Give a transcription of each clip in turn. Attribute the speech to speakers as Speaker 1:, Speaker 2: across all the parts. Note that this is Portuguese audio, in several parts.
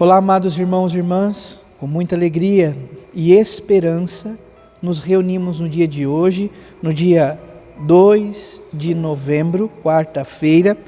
Speaker 1: Olá, amados irmãos e irmãs, com muita alegria e esperança, nos reunimos no dia de hoje, no dia 2 de novembro, quarta-feira,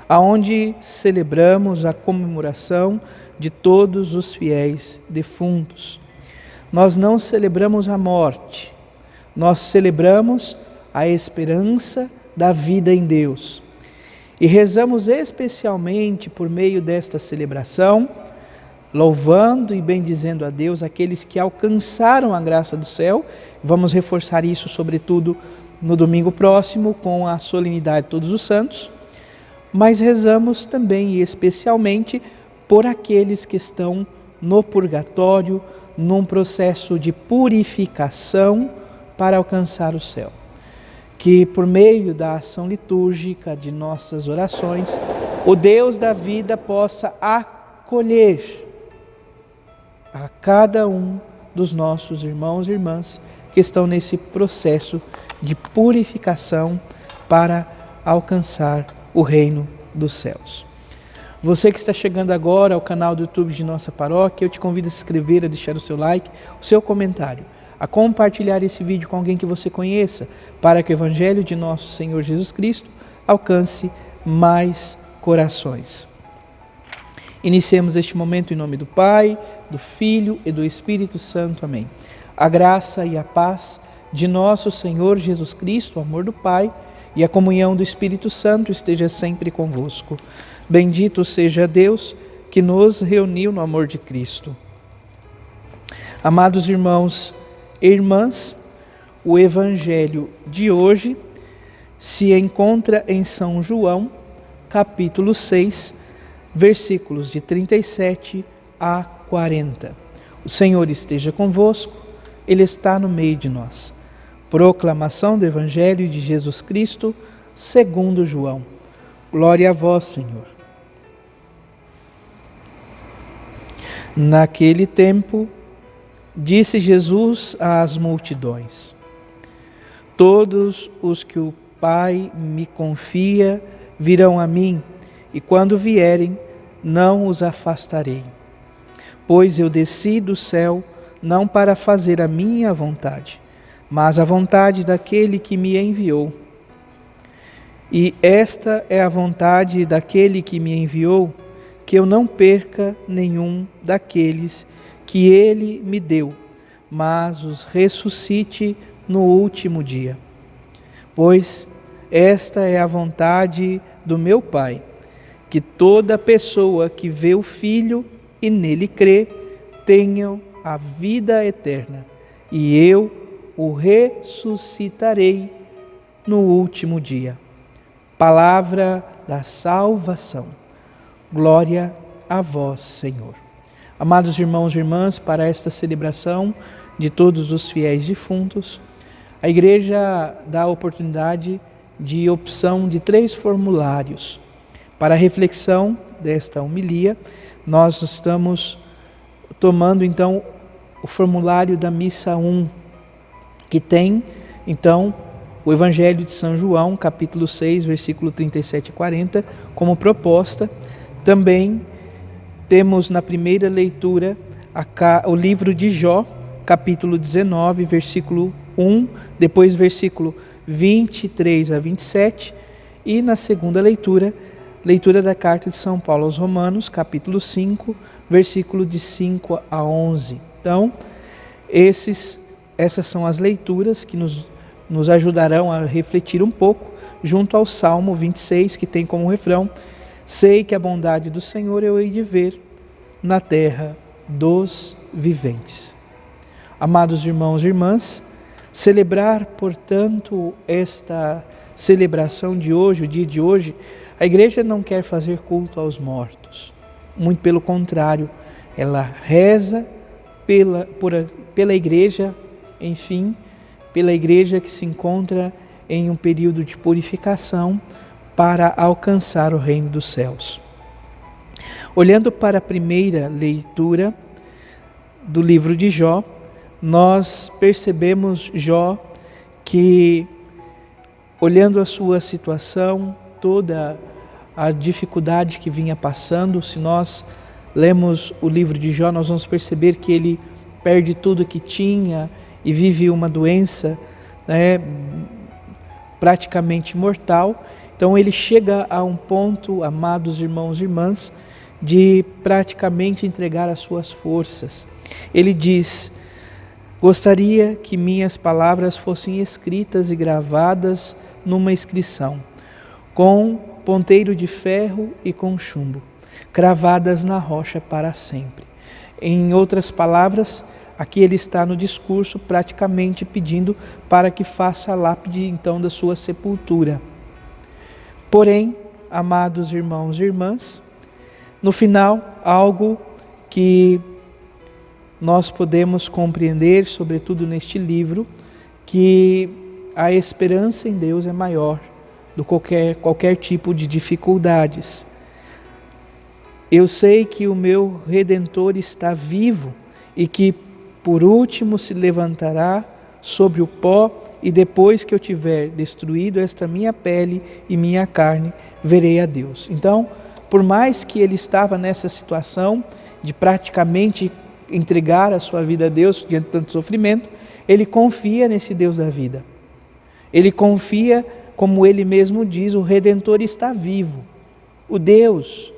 Speaker 1: aonde celebramos a comemoração de todos os fiéis defuntos. Nós não celebramos a morte, nós celebramos a esperança da vida em Deus. E rezamos especialmente por meio desta celebração, louvando e bendizendo a Deus aqueles que alcançaram a graça do céu. Vamos reforçar isso, sobretudo, no domingo próximo, com a solenidade de Todos os Santos. Mas rezamos também e especialmente por aqueles que estão no purgatório, num processo de purificação para alcançar o céu. Que por meio da ação litúrgica de nossas orações, o Deus da vida possa acolher a cada um dos nossos irmãos e irmãs que estão nesse processo de purificação para alcançar o reino dos céus. Você que está chegando agora ao canal do YouTube de nossa paróquia, eu te convido a se inscrever, a deixar o seu like, o seu comentário, a compartilhar esse vídeo com alguém que você conheça, para que o Evangelho de nosso Senhor Jesus Cristo alcance mais corações. Iniciemos este momento em nome do Pai, do Filho e do Espírito Santo. Amém. A graça e a paz de nosso Senhor Jesus Cristo, o amor do Pai e a comunhão do Espírito Santo esteja sempre convosco. Bendito seja Deus que nos reuniu no amor de Cristo. Amados irmãos e irmãs, o Evangelho de hoje se encontra em São João, capítulo 6, versículos de 37 a 40. O Senhor esteja convosco, Ele está no meio de nós. Proclamação do Evangelho de Jesus Cristo, segundo João. Glória a vós, Senhor. Naquele tempo, disse Jesus às multidões: todos os que o Pai me confia virão a mim, e quando vierem, não os afastarei. Pois eu desci do céu não para fazer a minha vontade, mas a vontade daquele que me enviou. E esta é a vontade daquele que me enviou, que eu não perca nenhum daqueles que ele me deu, mas os ressuscite no último dia. Pois esta é a vontade do meu Pai, que toda pessoa que vê o Filho e nele crê, tenha a vida eterna, e eu o ressuscitarei no último dia. Palavra da salvação. Glória a vós, Senhor. Amados irmãos e irmãs, para esta celebração de todos os fiéis defuntos, a Igreja dá a oportunidade de opção de 3 formulários. Para a reflexão desta homilia, nós estamos tomando então o formulário da Missa 1, que tem então o Evangelho de São João, capítulo 6, versículo 37 e 40, como proposta. Também temos na primeira leitura o livro de Jó, capítulo 19, versículo 1, depois versículo 23 a 27, e na segunda leitura da carta de São Paulo aos Romanos, capítulo 5, versículo de 5 a 11. Então, essas são as leituras que nos ajudarão a refletir um pouco, junto ao Salmo 26, que tem como refrão: sei que a bondade do Senhor eu hei de ver na terra dos viventes. Amados irmãos e irmãs, celebrar, portanto, esta celebração de hoje, o dia de hoje, a Igreja não quer fazer culto aos mortos. Muito pelo contrário, ela reza pela Igreja, enfim, pela Igreja que se encontra em um período de purificação para alcançar o reino dos céus. Olhando para a primeira leitura do livro de Jó, nós percebemos Jó que, olhando a sua situação, toda a dificuldade que vinha passando, se nós lemos o livro de Jó, nós vamos perceber que ele perde tudo que tinha e vive uma doença, né, praticamente mortal. Então ele chega a um ponto, amados irmãos e irmãs, de praticamente entregar as suas forças. Ele diz: gostaria que minhas palavras fossem escritas e gravadas numa inscrição, com ponteiro de ferro e com chumbo, cravadas na rocha para sempre. Em outras palavras, aqui ele está no discurso praticamente pedindo para que faça a lápide então da sua sepultura. Porém, amados irmãos e irmãs, no final, algo que nós podemos compreender, sobretudo neste livro, que a esperança em Deus é maior do que qualquer tipo de dificuldades. Eu sei que o meu Redentor está vivo e que por último se levantará sobre o pó, e depois que eu tiver destruído esta minha pele e minha carne, verei a Deus. Então, por mais que ele estava nessa situação de praticamente entregar a sua vida a Deus diante de tanto sofrimento, ele confia nesse Deus da vida. Ele confia, como ele mesmo diz, o Redentor está vivo. O Deus,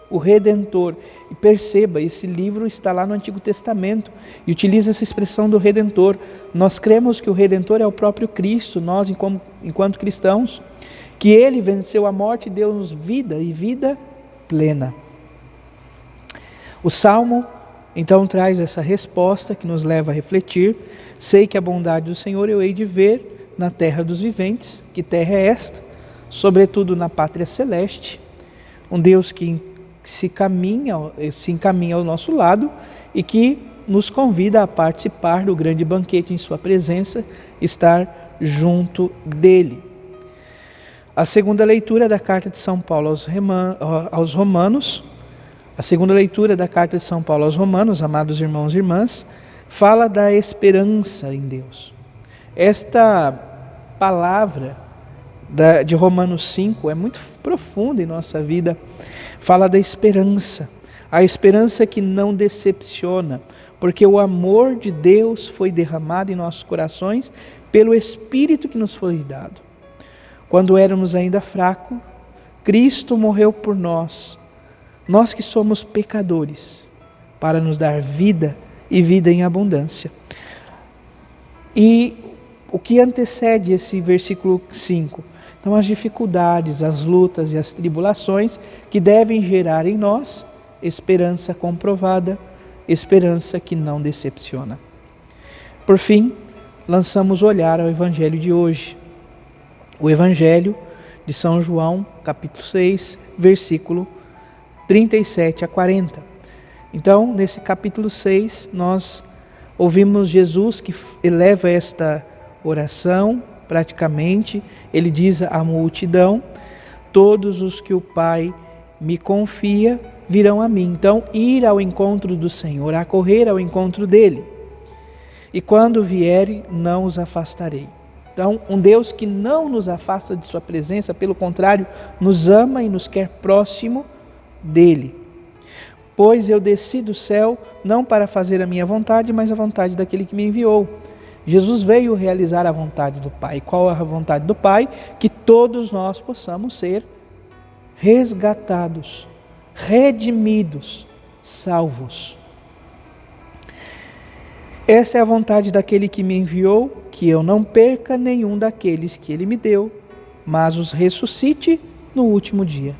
Speaker 1: o Redentor. E perceba, esse livro está lá no Antigo Testamento e utiliza essa expressão do Redentor. Nós cremos que o Redentor é o próprio Cristo, nós enquanto cristãos, que ele venceu a morte e deu-nos vida e vida plena. O Salmo então traz essa resposta que nos leva a refletir: sei que a bondade do Senhor eu hei de ver na terra dos viventes. Que terra é esta? Sobretudo na pátria celeste, um Deus que se encaminha ao nosso lado e que nos convida a participar do grande banquete em sua presença, estar junto dele. A segunda leitura da carta de São Paulo aos Romanos, a segunda leitura da carta de São Paulo aos Romanos, amados irmãos e irmãs, fala da esperança em Deus. Esta palavra de Romanos 5 é muito profunda em nossa vida. Fala da esperança, a esperança que não decepciona, porque o amor de Deus foi derramado em nossos corações pelo Espírito que nos foi dado. Quando éramos ainda fracos, Cristo morreu por nós, nós que somos pecadores, para nos dar vida e vida em abundância. E o que antecede esse versículo 5? Então, as dificuldades, as lutas e as tribulações que devem gerar em nós esperança comprovada, esperança que não decepciona. Por fim, lançamos olhar ao Evangelho de hoje. O Evangelho de São João, capítulo 6, versículo 37 a 40. Então, nesse capítulo 6, nós ouvimos Jesus que eleva esta oração. Praticamente, ele diz à multidão: todos os que o Pai me confia virão a mim. Então, ir ao encontro do Senhor, a correr ao encontro dele. E quando vierem, não os afastarei. Então, um Deus que não nos afasta de sua presença, pelo contrário, nos ama e nos quer próximo dele. Pois eu desci do céu não para fazer a minha vontade, mas a vontade daquele que me enviou. Jesus veio realizar a vontade do Pai. Qual é a vontade do Pai? Que todos nós possamos ser resgatados, redimidos, salvos. Essa é a vontade daquele que me enviou, que eu não perca nenhum daqueles que ele me deu, mas os ressuscite no último dia.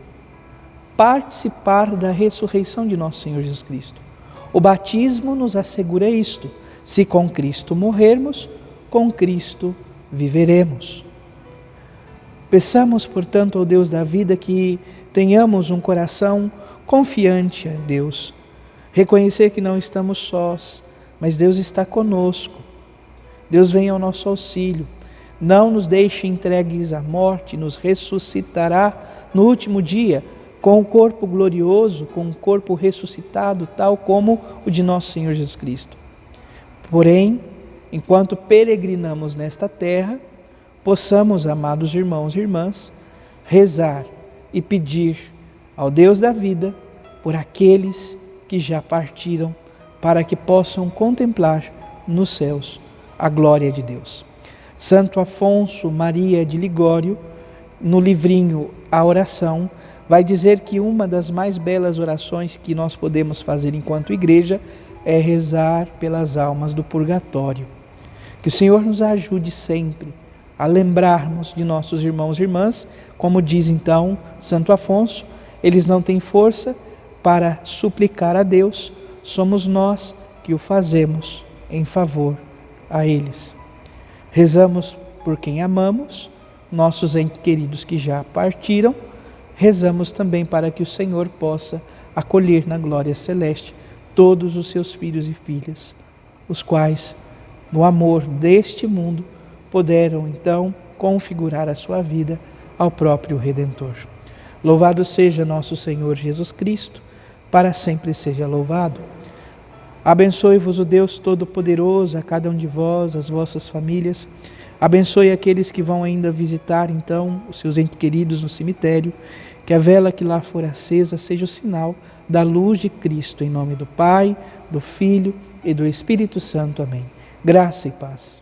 Speaker 1: Participar da ressurreição de nosso Senhor Jesus Cristo. O batismo nos assegura isto. Se com Cristo morrermos, com Cristo viveremos. Peçamos, portanto, ao Deus da vida que tenhamos um coração confiante a Deus. Reconhecer que não estamos sós, mas Deus está conosco. Deus vem ao nosso auxílio. Não nos deixe entregues à morte, nos ressuscitará no último dia, com o corpo glorioso, com o corpo ressuscitado, tal como o de nosso Senhor Jesus Cristo. Porém, enquanto peregrinamos nesta terra, possamos, amados irmãos e irmãs, rezar e pedir ao Deus da vida por aqueles que já partiram, para que possam contemplar nos céus a glória de Deus. Santo Afonso Maria de Ligório, no livrinho A Oração, vai dizer que uma das mais belas orações que nós podemos fazer enquanto igreja é rezar pelas almas do purgatório. Que o Senhor nos ajude sempre a lembrarmos de nossos irmãos e irmãs, como diz então Santo Afonso, eles não têm força para suplicar a Deus, somos nós que o fazemos em favor a eles. Rezamos por quem amamos, nossos entes queridos que já partiram, rezamos também para que o Senhor possa acolher na glória celeste todos os seus filhos e filhas, os quais, no amor deste mundo, puderam então configurar a sua vida ao próprio Redentor. Louvado seja nosso Senhor Jesus Cristo, para sempre seja louvado. Abençoe-vos o Deus Todo-Poderoso, a cada um de vós, as vossas famílias. Abençoe aqueles que vão ainda visitar, então, os seus entes queridos no cemitério. Que a vela que lá for acesa seja o sinal da luz de Cristo. Em nome do Pai, do Filho e do Espírito Santo. Amém. Graça e paz.